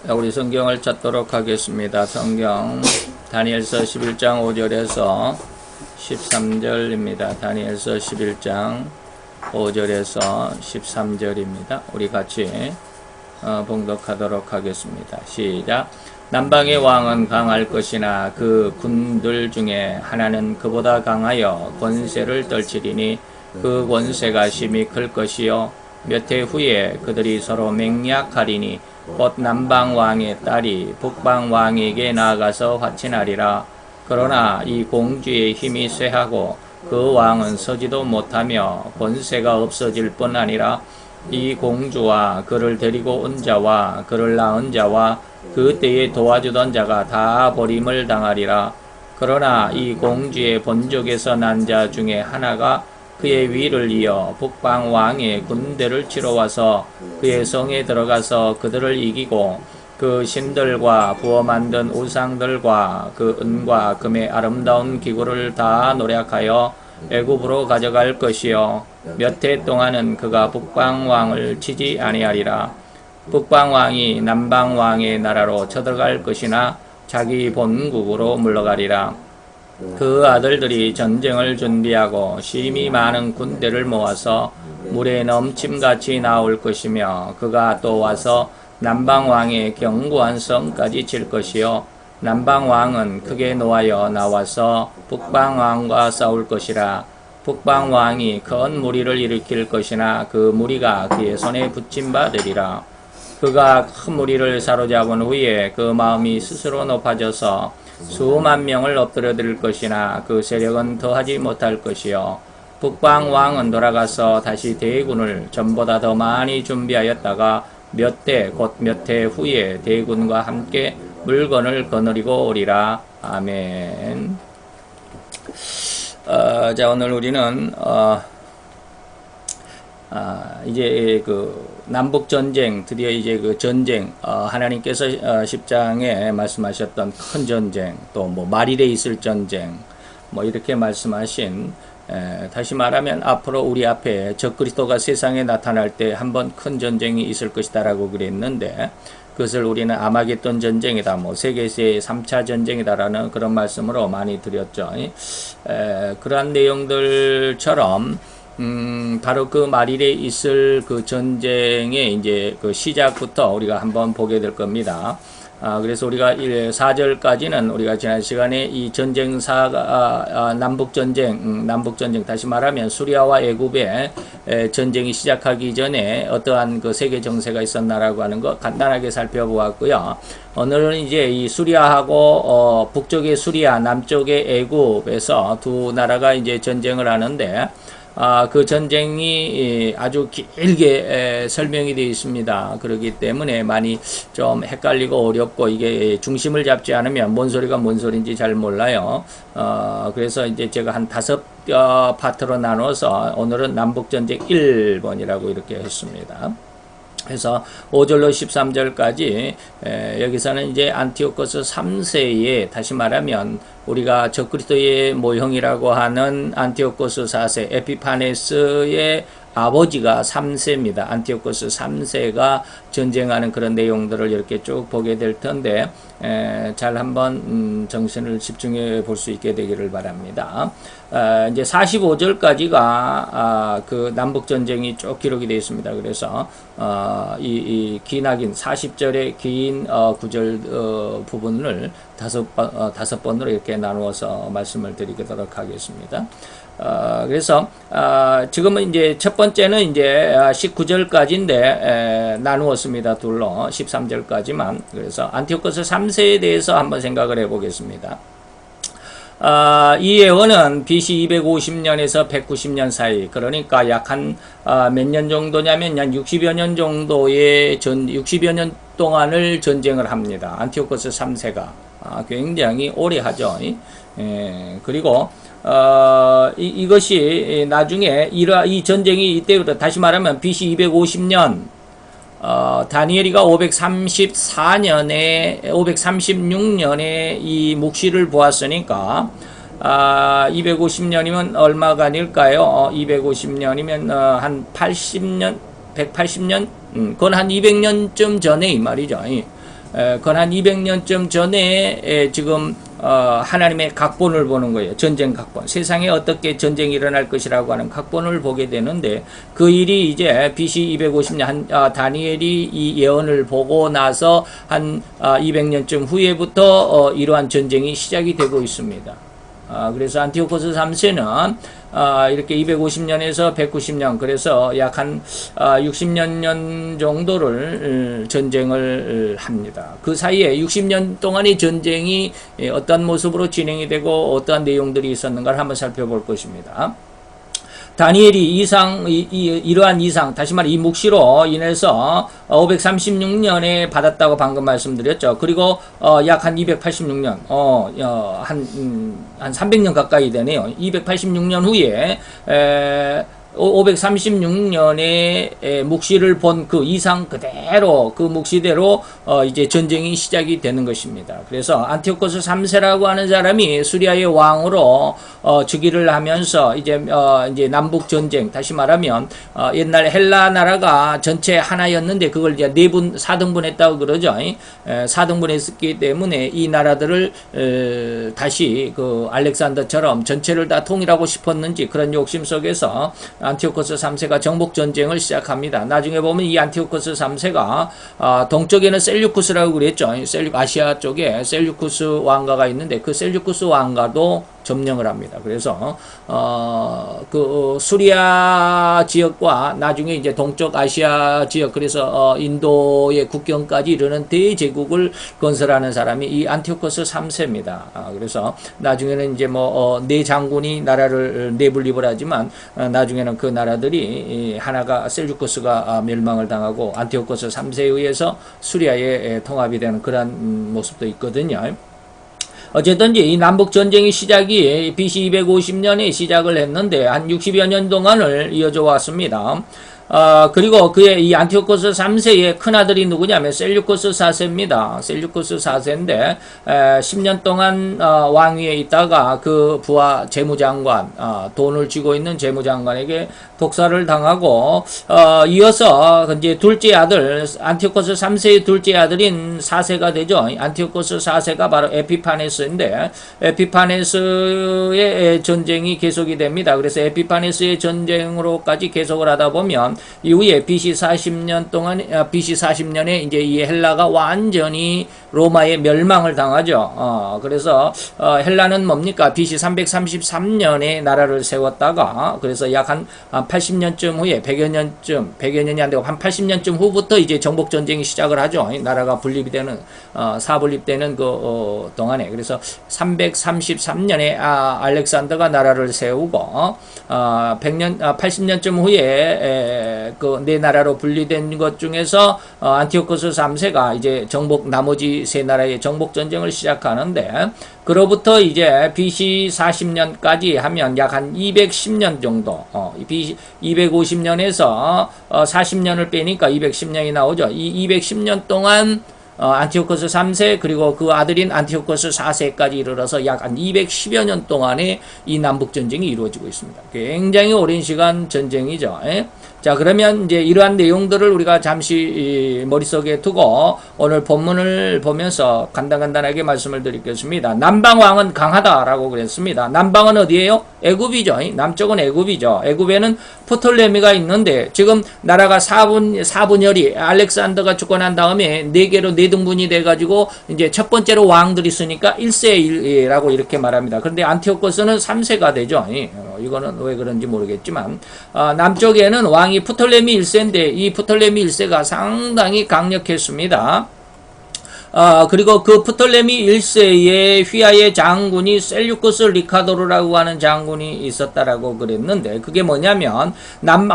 우리 성경을 찾도록 하겠습니다. 성경 다니엘서 11장 5절에서 13절입니다. 다니엘서 11장 5절에서 13절입니다. 우리 같이 봉독하도록 하겠습니다. 시작. 남방의 왕은 강할 것이나 그 군들 중에 하나는 그보다 강하여 권세를 떨치리니 그 권세가 심히 클 것이요 몇 해 후에 그들이 서로 맹약하리니 곧 남방 왕의 딸이 북방 왕에게 나아가서 화친하리라. 그러나 이 공주의 힘이 쇠하고 그 왕은 서지도 못하며 권세가 없어질 뿐 아니라 이 공주와 그를 데리고 온 자와 그를 낳은 자와 그 때에 도와주던 자가 다 버림을 당하리라. 그러나 이 공주의 본족에서 난 자 중에 하나가 그의 위를 이어 북방 왕의 군대를 치러 와서 그의 성에 들어가서 그들을 이기고 그 신들과 부어 만든 우상들과 그 은과 금의 아름다운 기구를 다 노략하여 애굽으로 가져갈 것이요 몇 해 동안은 그가 북방 왕을 치지 아니하리라. 북방 왕이 남방 왕의 나라로 쳐들어갈 것이나 자기 본국으로 물러가리라. 그 아들들이 전쟁을 준비하고 심히 많은 군대를 모아서 물에 넘침같이 나올 것이며 그가 또 와서 남방왕의 견고한 성까지 칠 것이요 남방왕은 크게 노하여 나와서 북방왕과 싸울 것이라. 북방왕이 큰 무리를 일으킬 것이나 그 무리가 그의 손에 붙임받으리라. 그가 큰 무리를 사로잡은 후에 그 마음이 스스로 높아져서 수만 명을 엎드려드릴 것이나 그 세력은 더하지 못할 것이요 북방 왕은 돌아가서 다시 대군을 전보다 더 많이 준비하였다가 몇 해 후에 대군과 함께 물건을 거느리고 오리라. 아멘. 자, 오늘 우리는 이제 그 남북 전쟁, 드디어 이제 그 전쟁, 하나님께서 10장에 말씀하셨던 큰 전쟁, 또 뭐 말일에 있을 전쟁, 뭐 이렇게 말씀하신, 다시 말하면 앞으로 우리 앞에 적그리스도가 세상에 나타날 때 한번 큰 전쟁이 있을 것이다라고 그랬는데, 그것을 우리는 아마겟돈 전쟁이다, 뭐 세계세의 3차 전쟁이다라는 그런 말씀으로 많이 드렸죠. 그러한 내용들처럼 바로 그 말일에 있을 그 전쟁의 이제 그 시작부터 우리가 한번 보게 될 겁니다. 그래서 우리가 4절까지는 우리가 지난 시간에 이 전쟁사가 남북전쟁 다시 말하면 수리아와 애굽의 전쟁이 시작하기 전에 어떠한 그 세계 정세가 있었나라고 하는 거 간단하게 살펴보았고요. 오늘은 이제 이 수리아하고 북쪽의 수리아, 남쪽의 애굽에서 두 나라가 이제 전쟁을 하는데 그 전쟁이 아주 길게 설명이 되어 있습니다. 그렇기 때문에 많이 좀 헷갈리고 어렵고 이게 중심을 잡지 않으면 뭔 소리가 뭔 소리인지 잘 몰라요. 그래서 이제 제가 한 5 파트로 나눠서 오늘은 남북전쟁 1번이라고 이렇게 했습니다. 그래서 5절로 13절까지 여기서는 이제 안티오코스 3세에 다시 말하면 우리가 적그리스도의 모형이라고 하는 안티오코스 4세 에피파네스의 아버지가 3세입니다. 안티오코스 3세가 전쟁하는 그런 내용들을 이렇게 쭉 보게 될 텐데 잘 한번 정신을 집중해 볼 수 있게 되기를 바랍니다. 이제 45절까지가 그 남북 전쟁이 쭉 기록이 되어 있습니다. 그래서 이 기나긴 40절의 긴 구절 부분을 다섯 번으로 이렇게 나누어서 말씀을 드리도록 하겠습니다. 그래서 지금은 이제 첫 번째는 이제 19절까지인데 나누었습니다. 둘로 13절까지만. 그래서 안티오코스 3세에 대해서 한번 생각을 해보겠습니다. 이 예언은 BC 250년에서 190년 사이, 그러니까 약 한 몇 년 정도냐면 한 60여 년 정도의 60여 년 동안을 전쟁을 합니다. 안티오코스 3세가 굉장히 오래 하죠. 그리고 이것이 나중에 이 전쟁이 이때부터 다시 말하면 BC 250년 다니엘이가 536년에 이 묵시를 보았으니까 250년이면 얼마가 아닐까요? 250년이면 한 80년, 180년? 그건 한 200년쯤 전에 이 말이죠. 그건 한 200년쯤 전에 지금 하나님의 각본을 보는 거예요. 전쟁 각본. 세상에 어떻게 전쟁이 일어날 것이라고 하는 각본을 보게 되는데 그 일이 이제 BC 250년 다니엘이 이 예언을 보고 나서 한 200년쯤 후에부터 이러한 전쟁이 시작이 되고 있습니다. 그래서 안티오코스 3세는 이렇게 250년에서 190년, 그래서 약 한 60년 정도를 전쟁을 합니다. 그 사이에 60년 동안의 전쟁이 어떤 모습으로 진행이 되고 어떠한 내용들이 있었는가를 한번 살펴볼 것입니다. 다니엘이 이러한 이상, 다시 말해 이 묵시로 인해서 536년에 받았다고 방금 말씀드렸죠. 그리고 약 한 286년, 한 300년 가까이 되네요. 286년 후에 536년에 묵시를 본 그 이상 그대로, 그 묵시대로 이제 전쟁이 시작이 되는 것입니다. 그래서 안티오코스 3세라고 하는 사람이 수리아의 왕으로 즉위를 하면서 이제 남북 전쟁, 다시 말하면 옛날 헬라 나라가 전체 하나였는데 그걸 이제 4등분했다고 그러죠. 4등분했기 때문에 이 나라들을 다시 그 알렉산더처럼 전체를 다 통일하고 싶었는지 그런 욕심 속에서 안티오코스 3세가 정복 전쟁을 시작합니다. 나중에 보면 이 안티오코스 3세가 동쪽에는 셀류쿠스라고 그랬죠. 아시아 쪽에 셀류쿠스 왕가가 있는데 그 셀류쿠스 왕가도 점령을 합니다. 그래서 그 수리아 지역과 나중에 이제 동쪽 아시아 지역, 그래서 인도의 국경까지 이르는 대제국을 건설하는 사람이 이 안티오코스 3세입니다. 그래서 나중에는 이제 네 장군이 나라를 내분립을 하지만 나중에는 그 나라들이 하나가 셀주코스가 멸망을 당하고 안티오코스 3세에 의해서 수리아에 통합이 되는 그런 모습도 있거든요. 어쨌든지 이 남북 전쟁이 시작이 BC 250년에 시작을 했는데 한 60여 년 동안을 이어져 왔습니다. 그리고 그의 이 안티오코스 3세의 큰아들이 누구냐면 셀류코스 4세입니다. 셀류코스 4세인데 10년 동안 왕위에 있다가 그 부하 재무장관, 돈을 쥐고 있는 재무장관에게 독살을 당하고 이어서 이제 둘째 아들, 안티오코스 3세의 둘째 아들인 4세가 되죠. 안티오코스 4세가 바로 에피파네스인데 에피파네스의 전쟁이 계속이 됩니다. 그래서 에피파네스의 전쟁으로까지 계속을 하다 보면 이후에 BC 40년 동안, BC 40년에 이제 이 헬라가 완전히 로마의 멸망을 당하죠. 그래서 헬라는 뭡니까? BC 333년에 나라를 세웠다가, 그래서 약 한 80년쯤 후에 100여 년이 안 되고 한 80년쯤 후부터 이제 정복 전쟁이 시작을 하죠. 나라가 분립이 되는, 사분립되는 그 동안에. 그래서 333년에 알렉산더가 나라를 세우고 80년쯤 후에 그 네 나라로 분리된 것 중에서 안티오코스 3세가 이제 나머지 세 나라의 정복 전쟁을 시작하는데, 그로부터 이제 BC 40년까지 하면 약 한 210년 정도, BC 250년에서 40년을 빼니까 210년이 나오죠. 이 210년 동안 안티오코스 3세 그리고 그 아들인 안티오코스 4세까지 이르러서 약 한 210여 년 동안의 이 남북 전쟁이 이루어지고 있습니다. 굉장히 오랜 시간 전쟁이죠. 자, 그러면 이제 이러한 내용들을 우리가 잠시 머릿속에 두고 오늘 본문을 보면서 간단하게 말씀을 드리겠습니다. 남방왕은 강하다라고 그랬습니다. 남방은 어디예요? 애굽이죠. 남쪽은 애굽이죠. 애굽에는 프톨레미가 있는데 지금 나라가 4분열이 알렉산더가 죽고 난 다음에 4개로 4등분이 돼가지고 이제 첫 번째로 왕들이 있으니까 1세라고 이렇게 말합니다. 그런데 안티오코스는 3세가 되죠. 이거는 왜 그런지 모르겠지만 남쪽에는 왕이 프톨레미 1세인데 이 프톨레미 1세가 상당히 강력했습니다. 그리고 그 프톨레미 1세의 휘하의 장군이 셀류쿠스 리카도르라고 하는 장군이 있었다라고 그랬는데, 그게 뭐냐면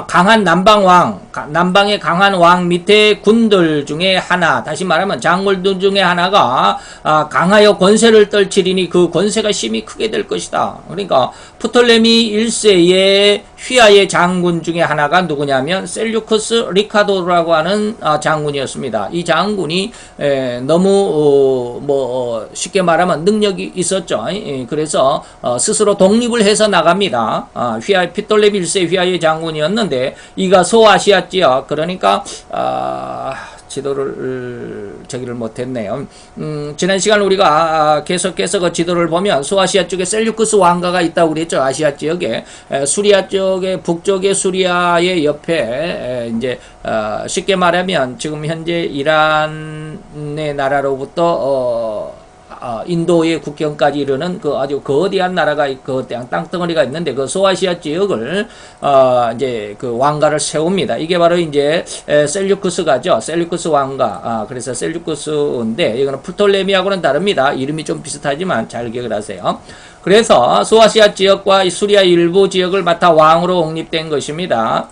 강한 남방의 강한 왕 밑에 군들 중에 하나, 다시 말하면 장군들 중에 하나가 강하여 권세를 떨치리니 그 권세가 심히 크게 될 것이다. 그러니까 프톨레미 1세의 휘하의 장군 중에 하나가 누구냐면 셀류쿠스 리카도르라고 하는 장군이었습니다. 이 장군이 너무 쉽게 말하면 능력이 있었죠. 그래서 스스로 독립을 해서 나갑니다. 프톨레미 1세 휘하의 장군이었는데 이가 소아시아 지역, 그러니까 지도를 저기를 못했네요. 지난 시간 우리가 계속해서 그 지도를 보면 소아시아 쪽에 셀류쿠스 왕가가 있다고 그랬죠. 아시아 지역에 수리아 쪽에 북쪽의 수리아의 옆에 이제 쉽게 말하면 지금 현재 이란의 나라로부터 인도의 국경까지 이르는 그 아주 거대한 나라가 그 땅덩어리가 있는데 그 소아시아 지역을 이제 그 왕가를 세웁니다. 이게 바로 이제 셀류쿠스가죠. 셀류쿠스 왕가. 그래서 셀류쿠스인데 이거는 프톨레미하고는 다릅니다. 이름이 좀 비슷하지만 잘 기억을 하세요. 그래서 소아시아 지역과 수리아 일부 지역을 맡아 왕으로 옹립된 것입니다.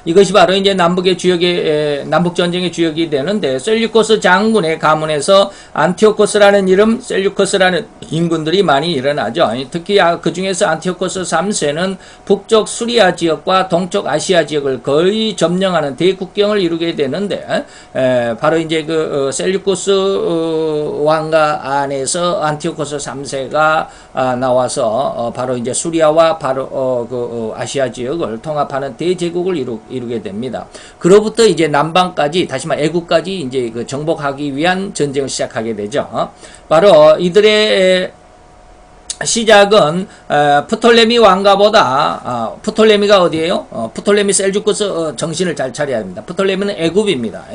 이것이 바로 이제 남북의 주역의 남북 전쟁의 주역이 되는데 셀류코스 장군의 가문에서 안티오코스라는 이름, 셀류코스라는 인군들이 많이 일어나죠. 특히 그 중에서 안티오코스 3세는 북쪽 수리아 지역과 동쪽 아시아 지역을 거의 점령하는 대국경을 이루게 되는데 바로 이제 그 셀류코스 왕가 안에서 안티오코스 3세가 나와서 바로 이제 수리아와 바로 그 아시아 지역을 통합하는 대제국을 이루게 됩니다. 그로부터 이제 남방까지 다시 말해 애국까지 이제 그 정복하기 위한 전쟁을 시작하게 되죠. 바로 이들의 시작은 프톨레미 왕가보다 프톨레미가 어디예요? 프톨레미 셀주쿠스 정신을 잘 차려야 합니다. 프톨레미는 애굽입니다.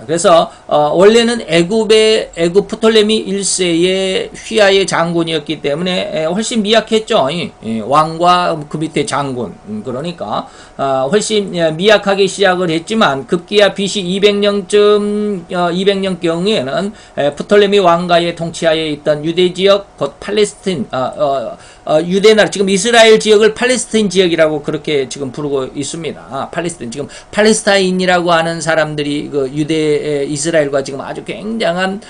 그래서 원래는 애굽 프톨레미 1세의 휘하의 장군이었기 때문에 훨씬 미약했죠. 왕과 그 밑에 장군. 그러니까 훨씬 미약하게 시작을 했지만 급기야 BC 200년 경우에는 프톨레미 왕가의 통치하에 있던 유대 지역 곧 팔레스틴 유대 나라 지금 이스라엘 지역을 팔레스틴 지역이라고 그렇게 지금 부르고 있습니다. 팔레스틴 지금 팔레스타인이라고 하는 사람들이 그 유대 이스라엘과 지금 아주 굉장한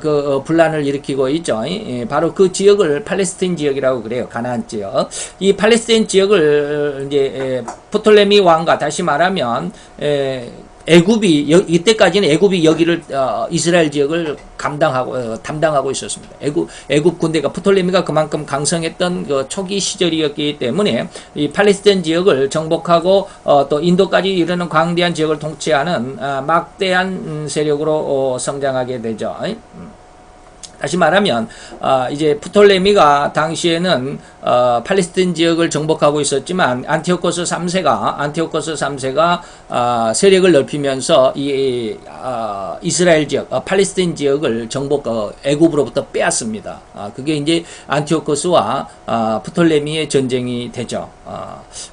그 분란을 일으키고 있죠. 바로 그 지역을 팔레스틴 지역이라고 그래요. 가나안 지역. 이 팔레스틴 지역을 이제 프톨레미 왕가 다시 말하면 애굽이 이때까지는 애굽이 여기를 이스라엘 지역을 담당하고 있었습니다. 애굽 군대가 프톨레미가 그만큼 강성했던 그 초기 시절이었기 때문에 이 팔레스타인 지역을 정복하고 또 인도까지 이르는 광대한 지역을 통치하는 막대한 세력으로 성장하게 되죠. 다시 말하면 이제 프톨레미가 당시에는 팔레스틴 지역을 정복하고 있었지만 안티오코스 3세가 세력을 넓히면서 이 이스라엘 지역, 팔레스틴 지역을 애굽으로부터 빼앗습니다. 그게 이제 안티오코스와 프톨레미의 전쟁이 되죠.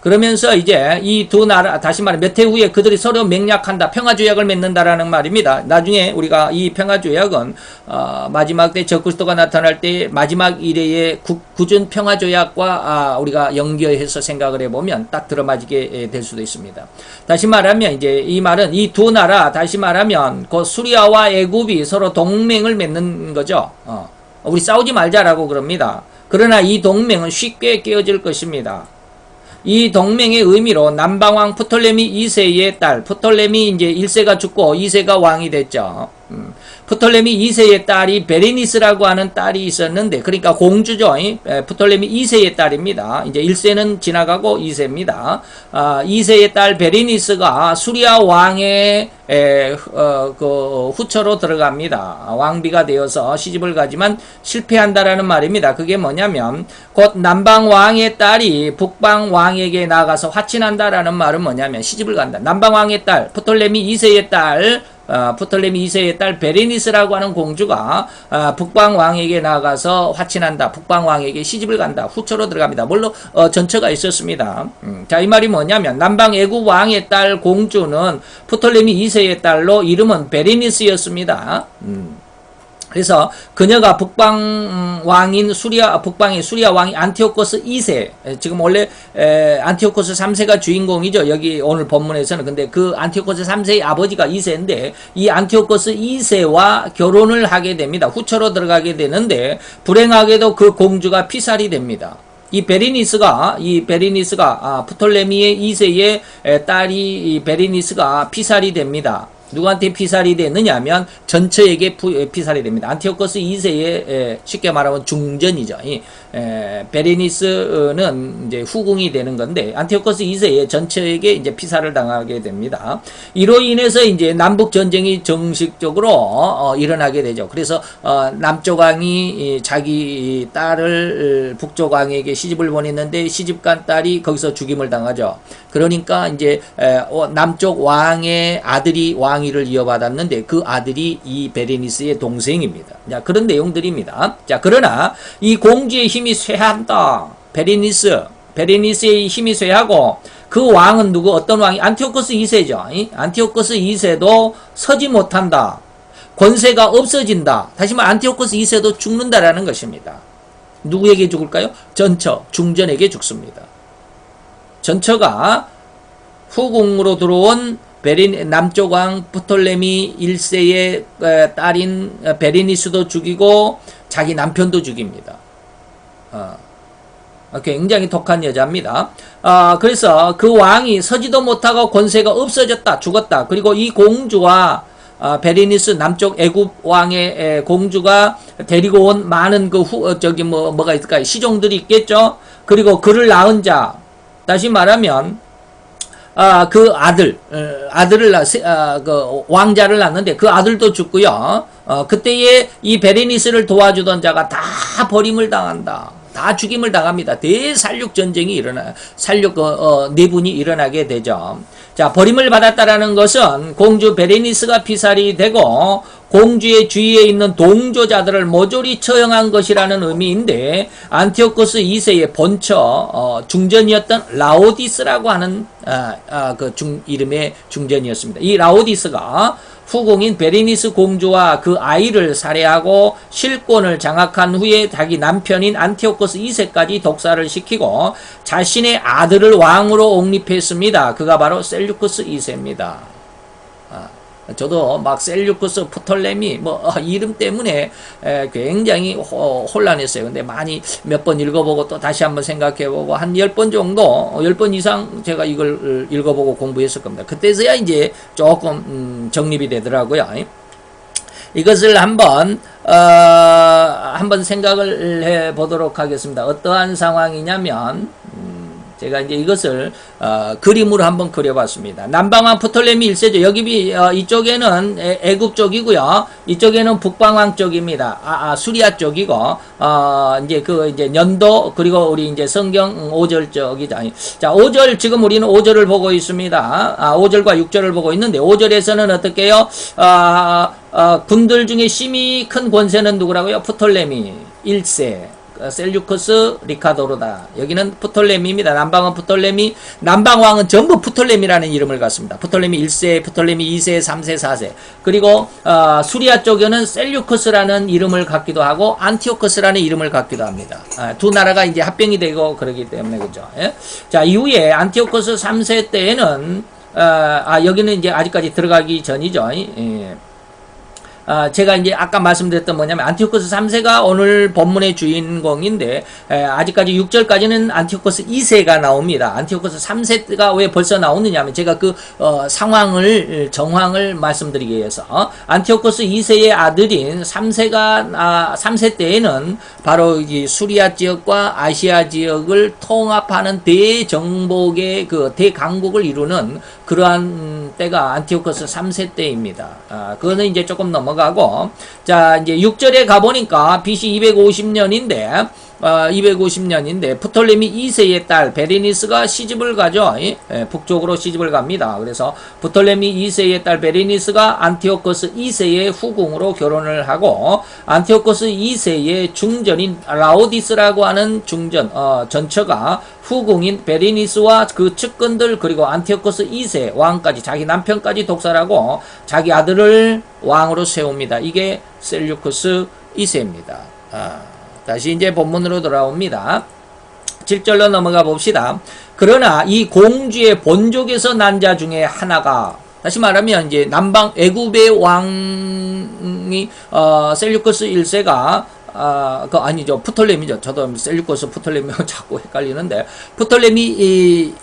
그러면서 이제 이 두 나라 다시 말해 몇 해 후에 그들이 서로 맹약한다, 평화조약을 맺는다라는 말입니다. 나중에 우리가 이 평화조약은 마지막 때 적그리스도가 나타날 때 마지막 이래의 굳은 평화조약과 우리가 연결해서 생각을 해보면 딱 들어맞게 될 수도 있습니다. 다시 말하면 이제 이 말은 이 두 나라 다시 말하면 그 수리아와 애굽이 서로 동맹을 맺는 거죠. 우리 싸우지 말자라고 그럽니다. 그러나 이 동맹은 쉽게 깨어질 것입니다. 이 동맹의 의미로 남방왕 프톨레미 2세의 딸, 프톨레미 이제 1세가 죽고 2세가 왕이 됐죠. 프톨레미 2세의 딸이 베레니스라고 하는 딸이 있었는데, 그러니까 공주죠. 프톨레미 2세의 딸입니다. 이제 1세는 지나가고 2세입니다. 2세의 딸 베레니스가 수리아 왕의 그 후처로 들어갑니다. 왕비가 되어서 시집을 가지만 실패한다라는 말입니다. 그게 뭐냐면 곧 남방 왕의 딸이 북방 왕에게 나가서 화친한다라는 말은 뭐냐면 시집을 간다. 남방 왕의 딸 프톨레미 2세의 딸 프톨레미 2세의 딸 베레니스라고 하는 공주가 북방 왕에게 나가서 화친한다. 북방 왕에게 시집을 간다. 후처로 들어갑니다. 물론 전처가 있었습니다. 자, 이 말이 뭐냐면 남방 애굽 왕의 딸 공주는 프톨레미 2세의 딸로 이름은 베레니스였습니다. 그래서 그녀가 북방 왕인 북방의 수리아 왕이 안티오코스 2세, 지금 원래 안티오코스 3세가 주인공이죠. 여기 오늘 본문에서는. 근데 그 안티오코스 3세의 아버지가 2세인데 이 안티오코스 2세와 결혼을 하게 됩니다. 후처로 들어가게 되는데 불행하게도 그 공주가 피살이 됩니다. 이 베레니스가 프톨레미의 2세의 딸이 이 베레니스가 피살이 됩니다. 누구한테 피살이 됐느냐면 전처에게 피살이 됩니다. 안티오코스 2세의 쉽게 말하면 중전이죠. 베레니스는 이제 후궁이 되는 건데 안티오코스 2세의 전처에게 이제 피살을 당하게 됩니다. 이로 인해서 이제 남북 전쟁이 정식적으로 일어나게 되죠. 그래서 남쪽 왕이 자기 딸을 북쪽 왕에게 시집을 보냈는데 시집간 딸이 거기서 죽임을 당하죠. 그러니까 이제 남쪽 왕의 아들이 왕위를 이어받았는데 그 아들이 이 베레니스의 동생입니다. 자, 그런 내용들입니다. 자, 그러나 이 공주의 힘이 쇠한다. 베레니스의 힘이 쇠하고 그 왕은 누구? 어떤 왕이? 안티오코스 2세죠. 안티오코스 2세도 서지 못한다. 권세가 없어진다. 다시 말해 안티오코스 2세도 죽는다라는 것입니다. 누구에게 죽을까요? 전처, 중전에게 죽습니다. 전처가 후궁으로 들어온 남쪽 왕 프톨레미 1세의 딸인 베레니스도 죽이고 자기 남편도 죽입니다. 굉장히 독한 여자입니다. 그래서 그 왕이 서지도 못하고 권세가 없어졌다, 죽었다. 그리고 이 공주와 베레니스 남쪽 애굽 왕의 공주가 데리고 온 많은 뭐가 있을까요? 시종들이 있겠죠? 그리고 그를 낳은 자, 다시 말하면, 그 왕자를 낳는데 그 아들도 죽고요. 그때에 이 베레니스를 도와주던 자가 다 버림을 당한다. 다 죽임을 당합니다. 대살육 전쟁이 내분이 일어나게 되죠. 자, 버림을 받았다라는 것은 공주 베레니스가 피살이 되고 공주의 주위에 있는 동조자들을 모조리 처형한 것이라는 의미인데 안티오코스 2세의 본처 중전이었던 라오디스라고 하는 이름의 중전이었습니다. 이 라오디스가 후궁인 베레니스 공주와 그 아이를 살해하고 실권을 장악한 후에 자기 남편인 안티오코스 2세까지 독살을 시키고 자신의 아들을 왕으로 옹립했습니다. 그가 바로 셀류쿠스 2세입니다. 저도 막 셀류쿠스, 프톨레미 이름 때문에 굉장히 혼란했어요. 근데 많이 몇 번 읽어보고 또 다시 한번 생각해보고 한 10번 정도, 10번 이상 제가 이걸 읽어보고 공부했을 겁니다. 그때서야 이제 조금 정립이 되더라고요. 이것을 한번 생각을 해보도록 하겠습니다. 어떠한 상황이냐면 제가 이제 이것을 그림으로 한번 그려봤습니다. 남방왕 프톨레미 1세죠. 여기 이쪽에는 애굽 쪽이고요. 이쪽에는 북방왕 쪽입니다. 수리아 쪽이고 이제 년도 그리고 우리 이제 성경 5절 쪽이죠. 자, 5절 지금 우리는 5절을 보고 있습니다. 5절과 6절을 보고 있는데 5절에서는 어떻게 해요? 군들 중에 심히 큰 권세는 누구라고요? 프톨레미 1세. 셀류커스 리카도르다. 여기는 프톨레미입니다. 남방은 프톨레미, 남방왕은 전부 프톨레미라는 이름을 갖습니다. 프톨레미 1세, 프톨레미 2세, 3세, 4세. 그리고 수리아 쪽에는 셀류커스라는 이름을 갖기도 하고 안티오커스라는 이름을 갖기도 합니다. 두 나라가 이제 합병이 되고 그러기 때문에 그죠. 예? 자, 이후에 안티오커스 3세 때에는 여기는 이제 아직까지 들어가기 전이죠. 예. 제가 이제 아까 말씀드렸던 뭐냐면 안티오코스 3세가 오늘 본문의 주인공인데 아직까지 6절까지는 안티오코스 2세가 나옵니다. 안티오코스 3세가 왜 벌써 나오느냐 하면 제가 그 정황을 말씀드리기 위해서 안티오코스 2세의 아들인 3세 때에는 바로 이 수리아 지역과 아시아 지역을 통합하는 대정복의 대강국을 이루는 그러한 때가 안티오코스 3세 때입니다. 그거는 이제 조금 넘어가고, 자, 이제 6절에 가보니까 BC 250년인데, 250년인데, 프톨레미 2세의 딸, 베레니스가 시집을 가죠. 북쪽으로 시집을 갑니다. 그래서, 프톨레미 2세의 딸, 베레니스가 안티오코스 2세의 후궁으로 결혼을 하고, 안티오코스 2세의 중전인 라오디스라고 하는 전처가 후궁인 베레니스와 그 측근들, 그리고 안티오코스 2세 왕까지, 자기 남편까지 독살하고, 자기 아들을 왕으로 세웁니다. 이게 셀류쿠스 2세입니다. 다시 이제 본문으로 돌아옵니다. 7절로 넘어가 봅시다. 그러나 이 공주의 본족에서 난 자 중에 하나가, 다시 말하면 이제 남방 애굽의 왕이 셀류쿠스 1세가 아니죠. 프톨레미죠. 저도 셀류쿠스 프톨레미하고 자꾸 헷갈리는데, 프톨레미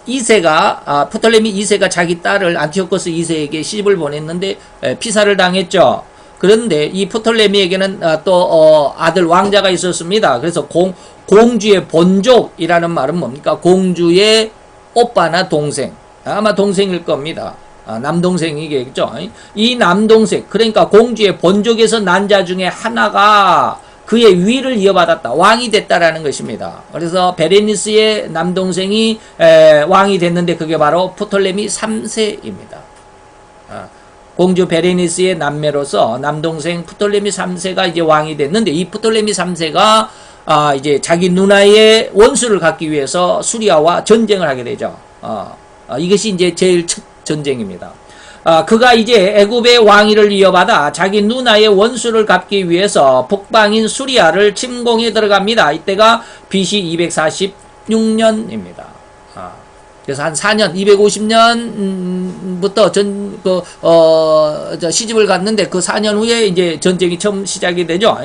2세가 프톨레미 2세가 자기 딸을 안티오코스 2세에게 시집을 보냈는데 피살을 당했죠. 그런데 이 프톨레미에게는 또 아들 왕자가 있었습니다. 그래서 공주의 본족이라는 말은 뭡니까? 공주의 오빠나 동생, 아마 동생일 겁니다. 남동생이겠죠. 이 남동생, 그러니까 공주의 본족에서 난 자 중에 하나가 그의 위를 이어받았다. 왕이 됐다라는 것입니다. 그래서 베레니스의 남동생이 왕이 됐는데 그게 바로 프톨레미 3세입니다. 공주 베레니스의 남매로서 남동생 프톨레미 3세가 이제 왕이 됐는데, 이 프톨레미 3세가 이제 자기 누나의 원수를 갖기 위해서 수리아와 전쟁을 하게 되죠. 이것이 이제 제일 첫 전쟁입니다. 그가 이제 애굽의 왕위를 이어받아 자기 누나의 원수를 갚기 위해서 북방인 수리아를 침공에 들어갑니다. 이때가 BC 246년입니다. 그래서 한 4년, 250년부터 시집을 갔는데 그 4년 후에 이제 전쟁이 처음 시작이 되죠.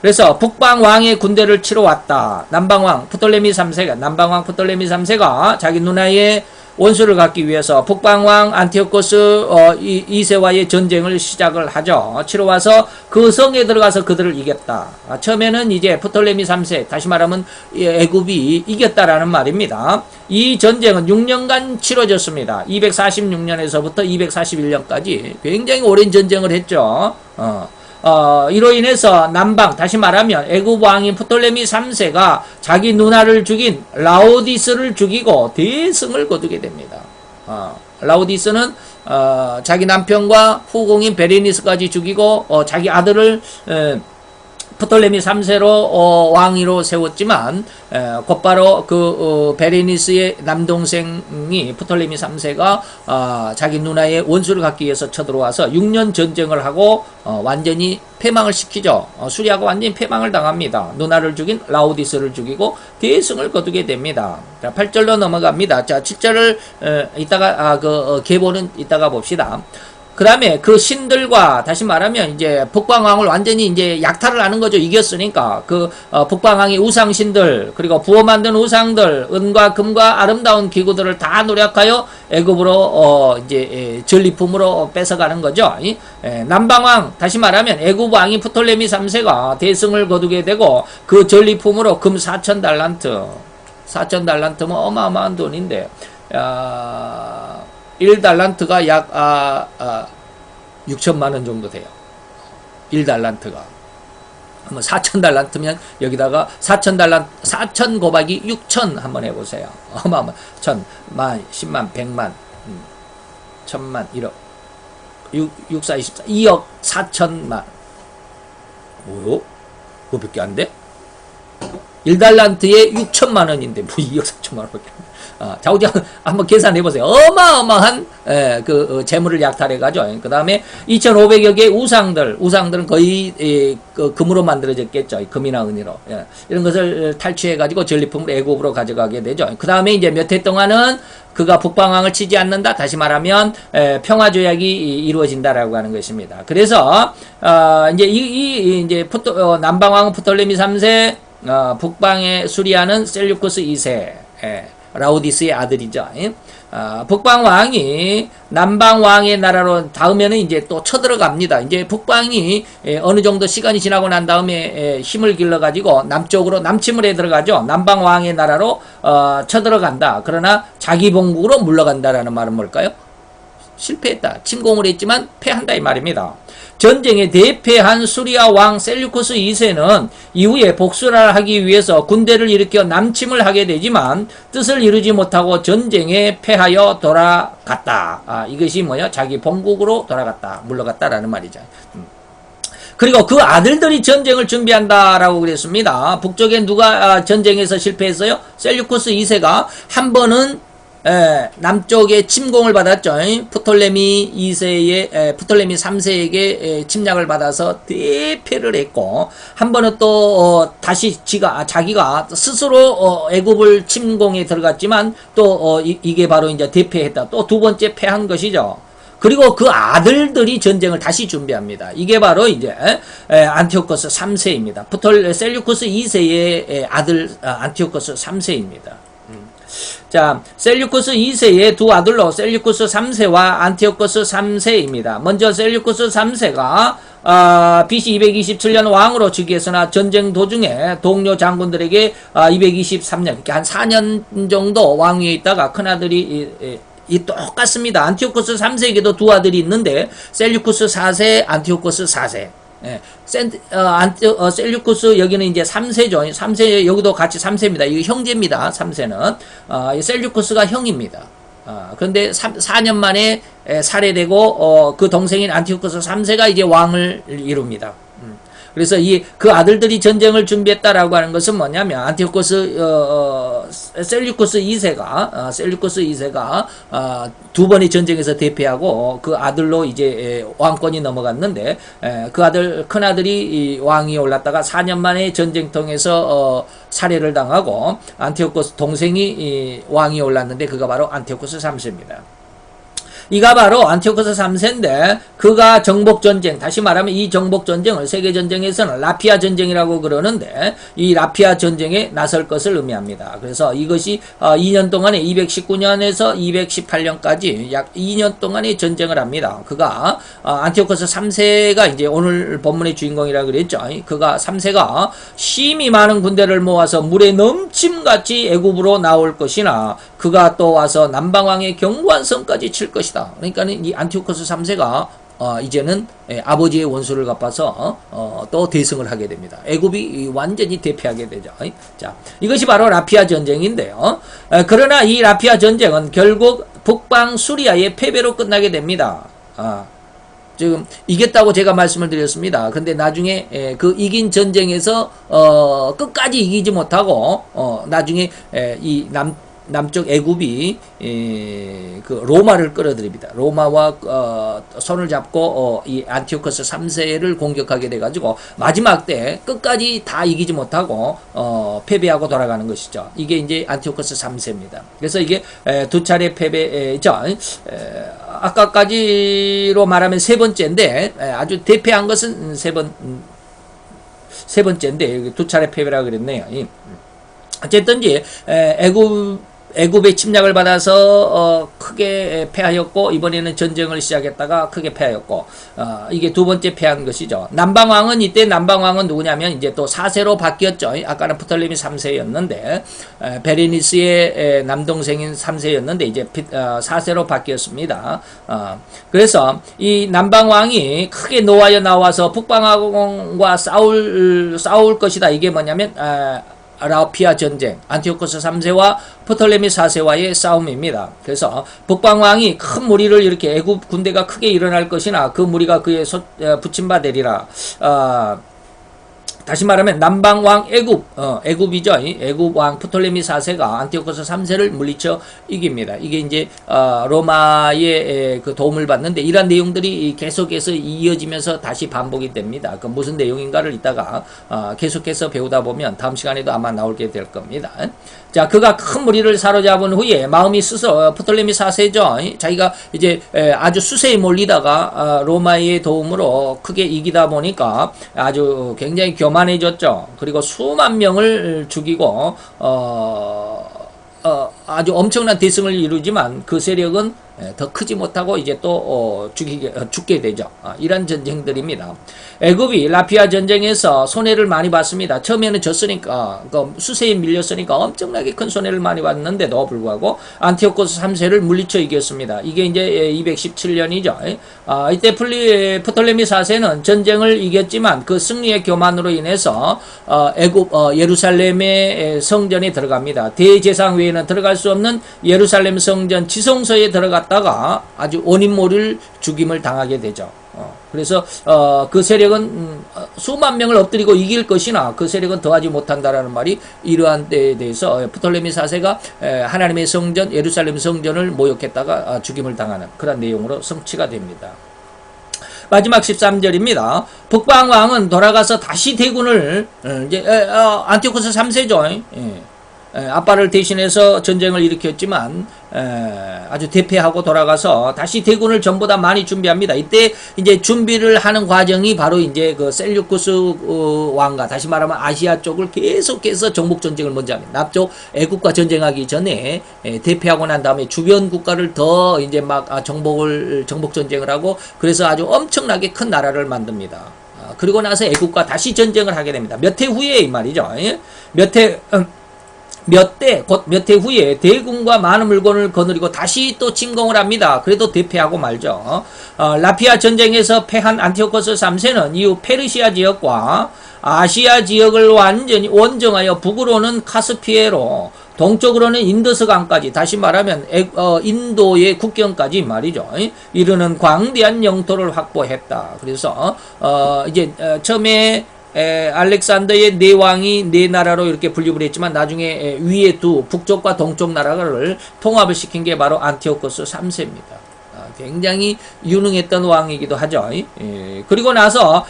그래서 북방 왕의 군대를 치러 왔다. 남방왕 프톨레미 3세가 자기 누나의 원수를 갖기 위해서 북방왕 안티오코스 2세와의 전쟁을 시작을 하죠. 치러 와서 그 성에 들어가서 그들을 이겼다. 처음에는 이제 프톨레미 3세, 다시 말하면 애굽이 이겼다라는 말입니다. 이 전쟁은 6년간 치러졌습니다. 246년에서부터 241년까지 굉장히 오랜 전쟁을 했죠. 이로 인해서 남방, 다시 말하면 애굽 왕인 프톨레미 3세가 자기 누나를 죽인 라오디스를 죽이고 대승을 거두게 됩니다. 라오디스는 자기 남편과 후궁인 베레니스까지 죽이고 자기 아들을 프톨레미 3세로 왕위로 세웠지만 곧바로 그 베레니스의 남동생이 프톨레미 3세가 자기 누나의 원수를 갖기 위해서 쳐들어와서 6년 전쟁을 하고 완전히 패망을 시키죠. 수리아가 완전히 패망을 당합니다. 누나를 죽인 라오디스를 죽이고 대승을 거두게 됩니다. 자, 8절로 넘어갑니다. 자, 7절을 이따가 계보는 이따가 봅시다. 그 다음에 그 신들과, 다시 말하면 이제 북방왕을 완전히 이제 약탈을 하는 거죠. 이겼으니까. 북방왕의 우상신들, 그리고 부어 만든 우상들, 은과 금과 아름다운 기구들을 다 노력하여 애굽으로 이제 전리품으로 뺏어가는 거죠. 남방왕, 다시 말하면 애굽 왕이 프톨레미 3세가 대승을 거두게 되고 그 전리품으로 금 4,000달란트, 4,000달란트면 어마어마한 돈인데 1달란트가 약 6천만 원 정도 돼요. 1달란트가. 4,000달란트면 여기다가 4,000달란트, 4,000 곱하기 6,000 한번 해보세요. 어마어마. 1,000, 만, 10만, 100만, 1,000만, 1억, 6, 4, 24, 2억 4천만. 뭐요? 그거밖에 안 돼? 1달란트에 6천만 원인데 뭐 2억 4천만 원밖에 안 돼. 자우지 한번 계산해보세요. 어마어마한 재물을 약탈해가죠. 그 다음에 2,500여 개의 우상들은 거의 금으로 만들어졌겠죠. 금이나 은으로. 이런 것을 탈취해가지고 전리품을 애굽으로 가져가게 되죠. 그 다음에 이제 몇 해 동안은 그가 북방왕을 치지 않는다. 다시 말하면 평화조약이 이루어진다라고 하는 것입니다. 그래서 이제 이제 남방왕은 프톨레미 3세, 북방의 수리아는 셀류쿠스 2세. 라오디스의 아들이죠. 북방왕이 남방왕의 나라로 다음에는 이제 또 쳐들어갑니다. 이제 북방이 어느 정도 시간이 지나고 난 다음에 힘을 길러가지고 남쪽으로 남침을 해 들어가죠. 남방왕의 나라로 쳐들어간다. 그러나 자기 본국으로 물러간다라는 말은 뭘까요? 실패했다. 침공을 했지만 패한다 이 말입니다. 전쟁에 대패한 수리아 왕 셀류쿠스 2세는 이후에 복수를 하기 위해서 군대를 일으켜 남침을 하게 되지만 뜻을 이루지 못하고 전쟁에 패하여 돌아갔다. 이것이 뭐야? 자기 본국으로 돌아갔다. 물러갔다라는 말이죠. 그리고 그 아들들이 전쟁을 준비한다라고 그랬습니다. 북쪽에 누가 전쟁에서 실패했어요? 셀류쿠스 2세가 한 번은 남쪽에 침공을 받았죠. 프톨레미 3세에게 침략을 받아서 대패를 했고, 한 번은 또 다시 자기가 스스로 애굽을 침공에 들어갔지만 또 이게 바로 이제 대패했다. 또 두 번째 패한 것이죠. 그리고 그 아들들이 전쟁을 다시 준비합니다. 이게 바로 이제 안티오코스 3세입니다. 셀류쿠스 2세의 아들 안티오코스 3세입니다. 자, 셀류쿠스 2세의 두 아들로 셀류쿠스 3세와 안티오코스 3세입니다. 먼저 셀류쿠스 3세가 BC 227년 왕으로 즉위했으나 전쟁 도중에 동료 장군들에게 223년, 이렇게 한 4년 정도 왕위에 있다가 큰아들이 똑같습니다. 안티오코스 3세에게도 두 아들이 있는데 셀류쿠스 4세, 안티오코스 4세. 예, 셀류쿠스 여기는 이제 3세죠. 3세 여기도 같이 3세입니다. 이거 형제입니다. 3세는 셀류쿠스가 형입니다. 그런데 4년 만에 살해되고 그 동생인 안티오코스 3세가 이제 왕을 이룹니다. 그래서 그 아들들이 전쟁을 준비했다라고 하는 것은 뭐냐면 안티오코스 셀류쿠스 2세가 두 번의 전쟁에서 대패하고 그 아들로 이제 왕권이 넘어갔는데 그 아들 큰 아들이 왕위에 올랐다가 4년 만에 전쟁통에서 살해를 당하고 안티오코스 동생이 왕위에 올랐는데 그가 바로 안티오코스 3세입니다. 이가 바로 안티오코스 3세인데 그가 정복전쟁, 다시 말하면 이 정복전쟁을 세계전쟁에서는 라피아 전쟁이라고 그러는데 이 라피아 전쟁에 나설 것을 의미합니다. 그래서 이것이 2년 동안에 219년에서 218년까지 약 2년 동안의 전쟁을 합니다. 그가 안티오코스 3세가 이제 오늘 본문의 주인공이라고 그랬죠. 그가 3세가 심히 많은 군대를 모아서 물에 넘침같이 애굽으로 나올 것이나 그가 또 와서 남방왕의 견고한 성까지 칠 것이다. 그러니까 이 안티오코스 3세가 이제는 아버지의 원수를 갚아서 또 대승을 하게 됩니다. 애굽이 완전히 대패하게 되죠. 자, 이것이 바로 라피아 전쟁인데요. 그러나 이 라피아 전쟁은 결국 북방 수리아의 패배로 끝나게 됩니다. 지금 이겼다고 제가 말씀을 드렸습니다. 근데 나중에 그 이긴 전쟁에서 끝까지 이기지 못하고 나중에 이 남쪽 애굽이 그 로마를 끌어들입니다. 로마와 손을 잡고 이 안티오코스 3세를 공격하게 돼가지고 마지막 때 끝까지 다 이기지 못하고 패배하고 돌아가는 것이죠. 이게 이제 안티오코스 3세입니다. 그래서 이게 두 차례 패배죠. 아까까지로 말하면 세 번째인데 아주 대패한 것은 세 번째인데 두 차례 패배라 그랬네요. 어쨌든지 애굽의 침략을 받아서 크게 패하였고 이번에는 전쟁을 시작했다가 크게 패하였고 이게 두 번째 패한 것이죠. 남방왕은 이때 남방왕은 누구냐면 이제 또 4세로 바뀌었죠. 아까는 프톨레미 3세였는데 베레니스의 남동생인 3세였는데 이제 4세로 바뀌었습니다. 그래서 이 남방왕이 크게 노하여 나와서 북방왕과 싸울 것이다. 이게 뭐냐면 라피아 전쟁, 안티오코스 3세와 프톨레미 4세와의 싸움입니다. 그래서 북방왕이 큰 무리를 이렇게 애굽 군대가 크게 일어날 것이나 그 무리가 그에 붙임바 되리라. 다시 말하면 남방왕 애굽이죠. 애굽왕 프톨레미 4세가 안티오코스 3세를 물리쳐 이깁니다. 이게 이제 로마의 그 도움을 받는데 이런 내용들이 계속해서 이어지면서 다시 반복이 됩니다. 그 무슨 내용인가를 이따가 계속해서 배우다 보면 다음 시간에도 아마 나오게 될 겁니다. 자, 그가 큰 무리를 사로잡은 후에 마음이 쓰서 프톨레미 4세죠. 자기가 이제 아주 수세에 몰리다가 로마의 도움으로 크게 이기다 보니까 아주 굉장히 교만해졌죠. 그리고 수만 명을 죽이고 아주 엄청난 대승을 이루지만 그 세력은 더 크지 못하고 이제 또 죽게 되죠. 이런 전쟁들입니다. 애굽이 라피아 전쟁에서 손해를 많이 봤습니다. 처음에는 졌으니까 수세에 밀렸으니까 엄청나게 큰 손해를 많이 봤는데도 불구하고 안티오코스 3세를 물리쳐 이겼습니다. 이게 이제 217년이죠. 이때 프톨레미 4세는 전쟁을 이겼지만 그 승리의 교만으로 인해서 애굽 예루살렘의 성전에 들어갑니다. 대제상 외에는 들어갈 수 없는 예루살렘 성전 지성소에 들어갔다가 아주 원인모를 죽임을 당하게 되죠. 그래서 그 세력은 수만 명을 엎드리고 이길 것이나 그 세력은 더하지 못한다라는 말이 이러한 때에 대해서 프톨레미 4세가 하나님의 성전 예루살렘 성전을 모욕했다가 죽임을 당하는 그런 내용으로 성취가 됩니다. 마지막 13절입니다. 북방왕은 돌아가서 다시 대군을 이제 안티오코스 3세죠. 아빠를 대신해서 전쟁을 일으켰지만 아주 대패하고 돌아가서 다시 대군을 전부 다 많이 준비합니다. 이때 이제 준비를 하는 과정이 바로 이제 그 셀류쿠스 왕가, 다시 말하면 아시아 쪽을 계속해서 정복 전쟁을 먼저 합니다. 남쪽 애국과 전쟁하기 전에 대패하고 난 다음에 주변 국가를 더 이제 막 정복 전쟁을 하고, 그래서 아주 엄청나게 큰 나라를 만듭니다. 그리고 나서 애국과 다시 전쟁을 하게 됩니다. 몇 해 후에 이 말이죠. 몇 해 후에 대군과 많은 물건을 거느리고 다시 또 침공을 합니다. 그래도 대패하고 말죠. 라피아 전쟁에서 패한 안티오코스 3세는 이후 페르시아 지역과 아시아 지역을 완전히 원정하여 북으로는 카스피해로, 동쪽으로는 인더스강까지, 다시 말하면 인도의 국경까지 말이죠. 이르는 광대한 영토를 확보했다. 그래서 이제 처음에 알렉산더의 네 왕이 네 나라로 이렇게 분립을 했지만, 나중에 위에 두 북쪽과 동쪽 나라를 통합을 시킨 게 바로 안티오코스 3세입니다. 굉장히 유능했던 왕이기도 하죠. 그러고 나서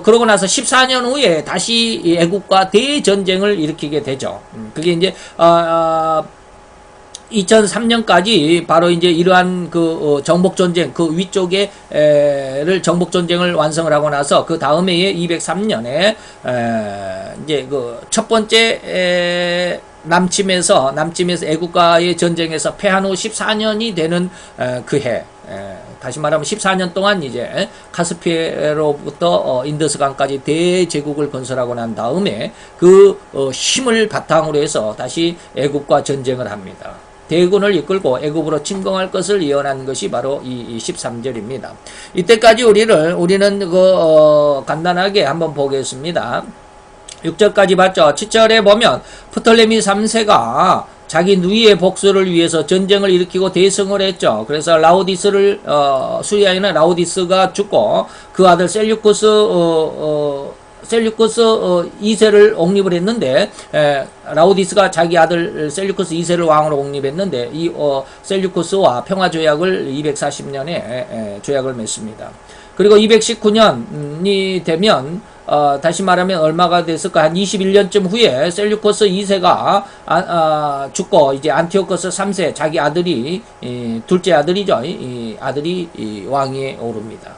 14년 후에 다시 애국과 대전쟁을 일으키게 되죠. 그게 이제 2003년까지 바로 이제 이러한 그 정복전쟁, 그 위쪽에를 정복전쟁을 완성을 하고 나서 그 다음 해에 203년에 이제 그 첫 번째 남침에서 애국과의 전쟁에서 패한 후 14년이 되는 그 해, 다시 말하면 14년 동안 이제 카스피해로부터 인더스강까지 대제국을 건설하고 난 다음에 그 힘을 바탕으로 해서 다시 애국과 전쟁을 합니다. 대군을 이끌고 애국으로 침공할 것을 예언한 것이 바로 이 13절입니다. 이때까지 우리는 간단하게 한번 보겠습니다. 6절까지 봤죠. 7절에 보면 프톨레미 3세가 자기 누이의 복수를 위해서 전쟁을 일으키고 대승을 했죠. 그래서 라오디스를 수리아에는 라오디스가 죽고 그 아들 셀류쿠스 2세를 옹립을 했는데, 라오디스가 자기 아들 셀류쿠스 2세를 왕으로 옹립했는데, 이 셀류쿠스와 평화조약을 240년에 조약을 맺습니다. 그리고 219년이 되면 다시 말하면 얼마가 됐을까? 한 21년쯤 후에 셀류코스 2세가 죽고 이제 안티오코스 3세, 자기 아들이 둘째 아들이죠. 이 아들이 왕위에 오릅니다.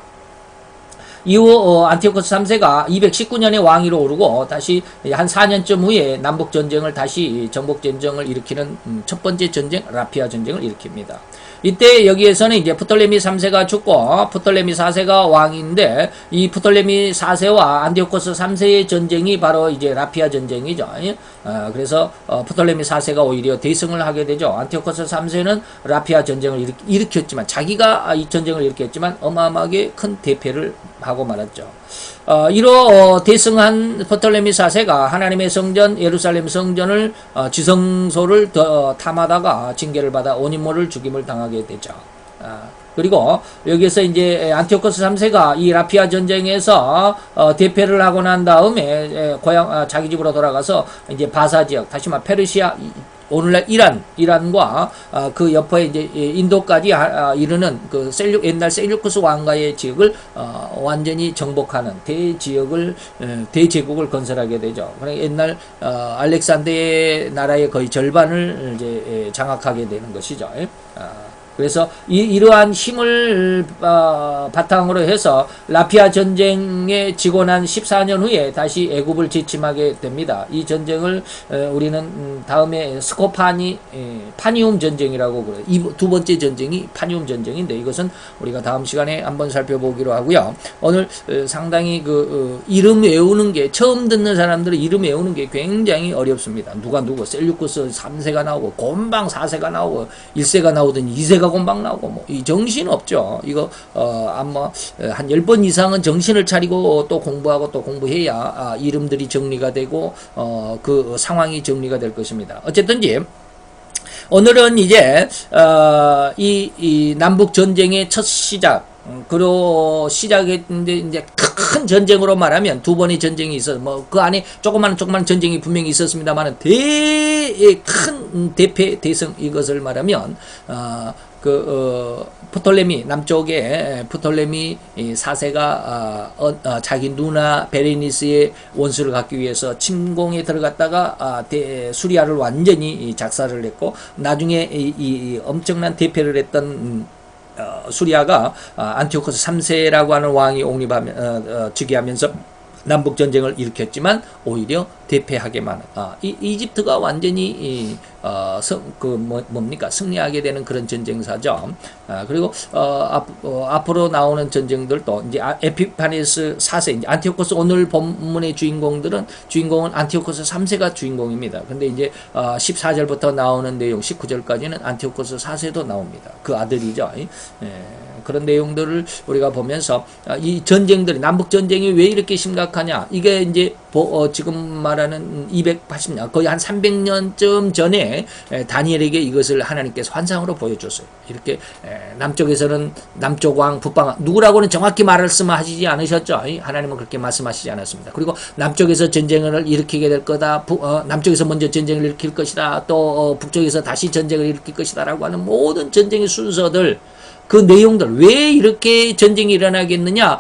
이후 안티오코스 3세가 219년에 왕위로 오르고 다시 한 4년쯤 후에 남북전쟁을 다시 정복전쟁을 일으키는 첫 번째 전쟁, 라피아 전쟁을 일으킵니다. 이때 여기에서는 이제 프톨레미 3세가 죽고 프톨레미 4세가 왕인데, 이 프톨레미 4세와 안티오코스 3세의 전쟁이 바로 이제 라피아 전쟁이죠. 그래서 프톨레미 4세가 오히려 대승을 하게 되죠. 안티오코스 3세는 라피아 전쟁을 일으켰지만, 자기가 이 전쟁을 일으켰지만 어마어마하게 큰 대패를 하고 말았죠. 이로 대승한 프톨레미 4세가 하나님의 성전, 예루살렘 성전을 지성소를 탐하다가 징계를 받아 온인모를 죽임을 당하게 되죠. 그리고 여기서 이제 안티오코스 3세가 이 라피아 전쟁에서 대패를 하고 난 다음에 자기 집으로 돌아가서 이제 바사 지역, 다시 말해 페르시아, 오늘날 이란과 그 옆에 이제 인도까지 이르는 그 옛날 셀류쿠스 왕가의 지역을 완전히 정복하는 대제국을 건설하게 되죠. 그러니까 옛날 알렉산더의 나라의 거의 절반을 이제 장악하게 되는 것이죠. 그래서 이러한 힘을 바탕으로 해서 라피아 전쟁에 지고 난 14년 후에 다시 애굽을 지침하게 됩니다. 이 전쟁을 우리는 다음에 파니움 전쟁이라고 그래요. 이 두 번째 전쟁이 파니움 전쟁인데, 이것은 우리가 다음 시간에 한번 살펴보기로 하고요. 오늘 상당히 이름 외우는 게, 처음 듣는 사람들은 이름 외우는 게 굉장히 어렵습니다. 누구 셀류쿠스 3세가 나오고 곰방 4세가 나오고 1세가 나오든 2세가 곰방 나오고 이 정신 없죠. 이거 아마 한 10번 이상은 정신을 차리고 또 공부하고 또 공부해야 이름들이 정리가 되고 그 상황이 정리가 될 것입니다. 어쨌든지 오늘은 이제 이 남북 전쟁의 첫 시작, 그로 시작했는데, 이제 큰 전쟁으로 말하면 두 번의 전쟁이 있어서 그 안에 조그만 전쟁이 분명히 있었습니다만은 큰 대패 대승, 이것을 말하면 프톨레미 남쪽에 프톨레미 4세가 자기 누나 베레니스의 원수를 갖기 위해서 침공에 들어갔다가 수리아를 완전히 작살을 냈고 나중에 이 엄청난 대패를 했던 수리아가 안티오코스 3세라고 하는 왕이 즉위하면서 남북 전쟁을 일으켰지만 오히려 대패하게만 이집트가 완전히 승리하게 되는 그런 전쟁사죠. 그리고 앞으로 나오는 전쟁들도 이제 에피파네스 4세, 이제 안티오코스 오늘 본문의 주인공은 안티오코스 3세가 주인공입니다. 근데 이제 14절부터 나오는 내용 19절까지는 안티오코스 4세도 나옵니다. 그 아들이죠. 그런 내용들을 우리가 보면서 이 전쟁들이 남북 전쟁이 왜 이렇게 심각하냐? 이게 이제 지금 말하는 280년 거의 한 300년쯤 전에 다니엘에게 이것을 하나님께서 환상으로 보여줬어요. 이렇게 남쪽에서는 남쪽 왕, 북방 왕 누구라고는 정확히 말씀하시지 않으셨죠. 하나님은 그렇게 말씀하시지 않았습니다. 그리고 남쪽에서 전쟁을 일으키게 될 거다. 남쪽에서 먼저 전쟁을 일으킬 것이다. 또 북쪽에서 다시 전쟁을 일으킬 것이다라고 하는 모든 전쟁의 순서들 그 내용들 왜 이렇게 전쟁이 일어나겠느냐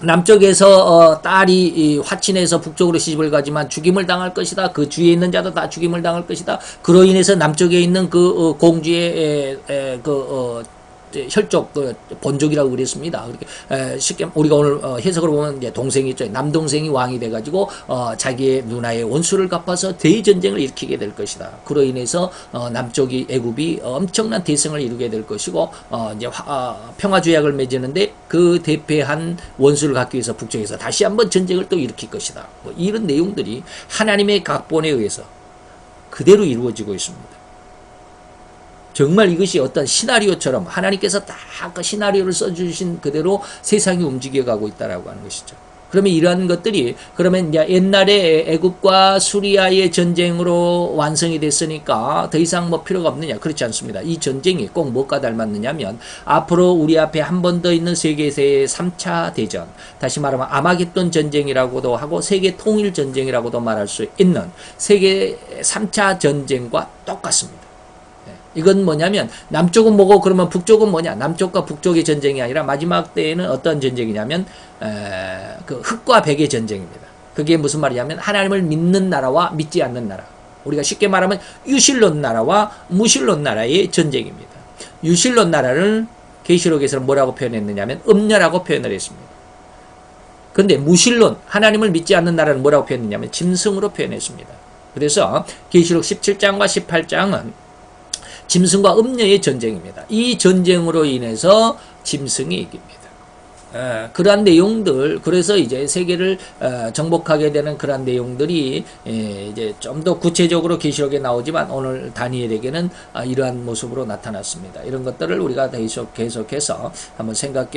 남쪽에서 딸이 화친해서 북쪽으로 시집을 가지만 죽임을 당할 것이다. 그 주위에 있는 자도 다 죽임을 당할 것이다. 그로 인해서 남쪽에 있는 그 공주의 혈족 본족이라고 그랬습니다. 그렇게 쉽게 우리가 오늘 해석을 보면 이제 동생이 있죠. 남동생이 왕이 돼가지고 자기의 누나의 원수를 갚아서 대전쟁을 일으키게 될 것이다. 그로 인해서 남쪽이 애굽이 엄청난 대승을 이루게 될 것이고 이제 평화조약을 맺었는데 그 대패한 원수를 갚기 위해서 북쪽에서 다시 한번 전쟁을 또 일으킬 것이다. 이런 내용들이 하나님의 각본에 의해서 그대로 이루어지고 있습니다. 정말 이것이 어떤 시나리오처럼 하나님께서 다 그 시나리오를 써주신 그대로 세상이 움직여가고 있다라고 하는 것이죠. 그러면 이러한 것들이 그러면 이제 옛날에 애굽과 수리아의 전쟁으로 완성이 됐으니까 더 이상 필요가 없느냐? 그렇지 않습니다. 이 전쟁이 꼭 뭐가 닮았느냐면 앞으로 우리 앞에 한 번 더 있는 세계세의 3차 대전, 다시 말하면 아마겟돈 전쟁이라고도 하고 세계 통일 전쟁이라고도 말할 수 있는 세계 3차 전쟁과 똑같습니다. 이건 뭐냐면 남쪽은 뭐고 그러면 북쪽은 뭐냐? 남쪽과 북쪽의 전쟁이 아니라 마지막 때에는 어떤 전쟁이냐면 그 흑과 백의 전쟁입니다. 그게 무슨 말이냐면 하나님을 믿는 나라와 믿지 않는 나라. 우리가 쉽게 말하면 유실론 나라와 무실론 나라의 전쟁입니다. 유실론 나라를 계시록에서는 뭐라고 표현했느냐면 음녀라고 표현을 했습니다. 그런데 무실론 하나님을 믿지 않는 나라는 뭐라고 표현했냐면 짐승으로 표현했습니다. 그래서 계시록 17장과 18장은 짐승과 음녀의 전쟁입니다. 이 전쟁으로 인해서 짐승이 이깁니다. 그러한 내용들, 그래서 이제 세계를 정복하게 되는 그러한 내용들이 이제 좀 더 구체적으로 계시록에 나오지만 오늘 다니엘에게는 이러한 모습으로 나타났습니다. 이런 것들을 우리가 계속해서 한번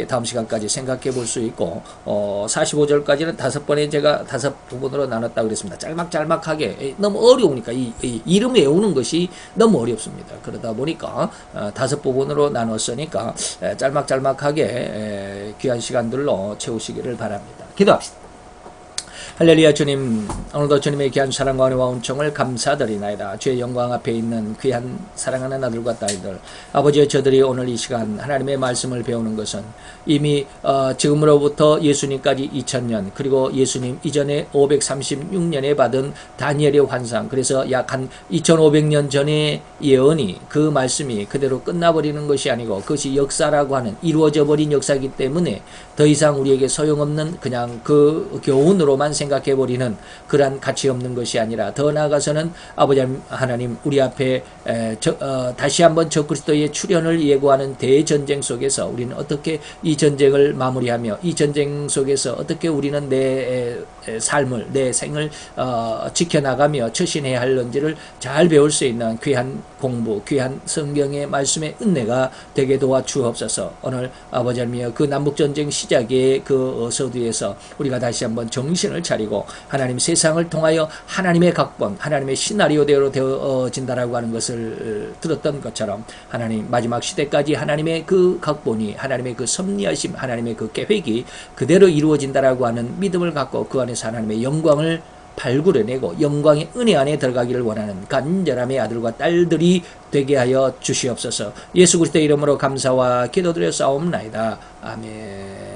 다음 시간까지 생각해 볼 수 있고 45절까지는 5번에 제가 5부분으로 나눴다고 그랬습니다. 짤막짤막하게 너무 어려우니까 이 이름 외우는 것이 너무 어렵습니다. 그러다 보니까 5부분으로 나눴으니까 짤막짤막하게 귀한 시간들로 채우시기를 바랍니다. 기도합시다. 할렐루야. 주님, 오늘도 주님의 귀한 사랑과 은혜와 은총을 감사드리나이다. 주의 영광 앞에 있는 귀한 사랑하는 아들과 딸들, 아버지여, 저들이 오늘 이 시간 하나님의 말씀을 배우는 것은 이미 지금으로부터 예수님까지 2000년, 그리고 예수님 이전에 536년에 받은 다니엘의 환상, 그래서 약 한 2500년 전의 예언이, 그 말씀이 그대로 끝나버리는 것이 아니고 그것이 역사라고 하는 이루어져 버린 역사이기 때문에 더 이상 우리에게 소용없는 그냥 그 교훈으로만 생각해버리는 그러한 가치 없는 것이 아니라 더 나아가서는 아버지 하나님, 우리 앞에 다시 한번 적그리스도의 출현을 예고하는 대전쟁 속에서 우리는 어떻게 이 전쟁을 마무리하며 이 전쟁 속에서 어떻게 우리는 내 삶을, 내 생을 지켜나가며 처신해야 할는지를 잘 배울 수 있는 귀한 공부, 귀한 성경의 말씀의 은혜가 되게 도와주옵소서. 오늘 아버지 하나님, 그 남북전쟁 시작의 그 서두에서 우리가 다시 한번 정신을 차리고 하나님, 세상을 통하여 하나님의 각본, 하나님의 시나리오대로 되어진다라고 하는 것을 들었던 것처럼 하나님, 마지막 시대까지 하나님의 그 각본이, 하나님의 그 섭리하심, 하나님의 그 계획이 그대로 이루어진다라고 하는 믿음을 갖고 그 안에서 하나님의 영광을 발굴해내고 영광의 은혜 안에 들어가기를 원하는 간절함의 아들과 딸들이 되게 하여 주시옵소서. 예수 그리스도의 이름으로 감사와 기도드려 싸움나이다. 아멘.